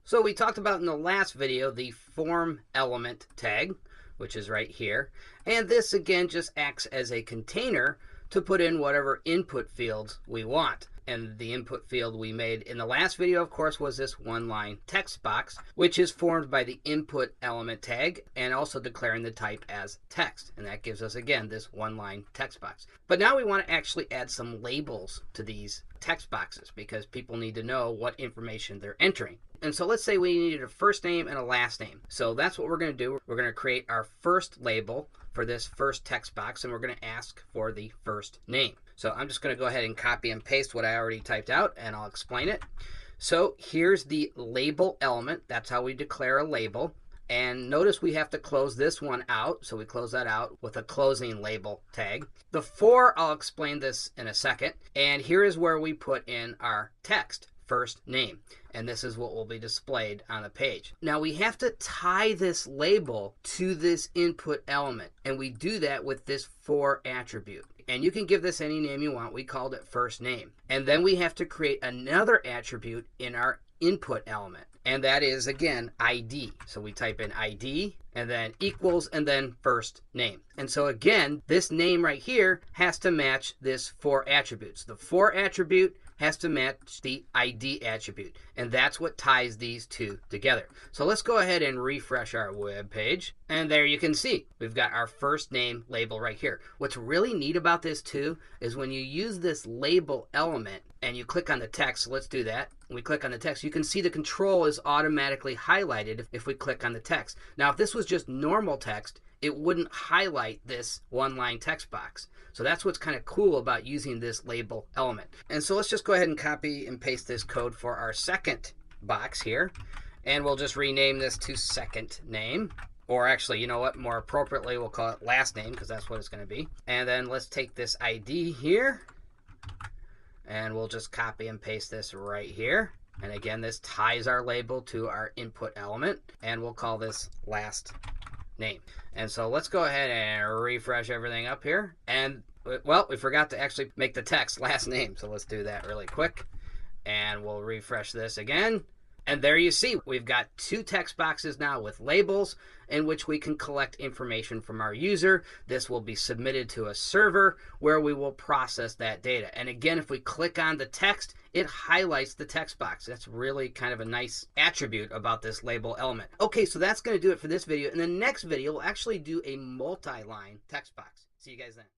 So we talked about in the last video the form element tag, which is right here. And this again just acts as a container to put in whatever input fields we want. And the input field we made in the last video, of course, was this one-line text box, which is formed by the input element tag and also declaring the type as text. And that gives us, again, this one-line text box. But now we want to actually add some labels to these text boxes because people need to know what information they're entering. And so let's say we needed a first name and a last name. So that's what we're going to do. We're going to create our first label for this first text box, and we're going to ask for the first name. So I'm just going to go ahead and copy and paste what I already typed out, and I'll explain it. So here's the label element. That's how we declare a label. And notice we have to close this one out. So we close that out with a closing label tag. The for, I'll explain this in a second. And here is where we put in our text, first name. And this is what will be displayed on the page. Now we have to tie this label to this input element. And we do that with this for attribute. And you can give this any name you want. We called it first name. And then we have to create another attribute in our input element. And that is, again, ID. So we type in ID and then equals and then first name. And so again, this name right here has to match this for attributes. The for attribute has to match the ID attribute. And that's what ties these two together. So let's go ahead and refresh our web page. And there you can see we've got our first name label right here. What's really neat about this too is when you use this label element and you click on the text, so let's do that. We click on the text, you can see the control is automatically highlighted if we click on the text. Now, if this was just normal text, it wouldn't highlight this one-line text box. So that's what's kind of cool about using this label element. And so let's just go ahead and copy and paste this code for our second box here. And we'll just rename this to second name. Or actually, you know what, more appropriately, we'll call it last name because that's what it's going to be. And then let's take this ID here. And we'll just copy and paste this right here. And again, this ties our label to our input element. And we'll call this last name. And so let's go ahead and refresh everything up here. And well, we forgot to actually make the text last name. So let's do that really quick. And we'll refresh this again. And there you see, we've got two text boxes now with labels in which we can collect information from our user. This will be submitted to a server where we will process that data. And again, if we click on the text, it highlights the text box. That's really kind of a nice attribute about this label element. Okay, so that's going to do it for this video. In the next video, we'll actually do a multi-line text box. See you guys then.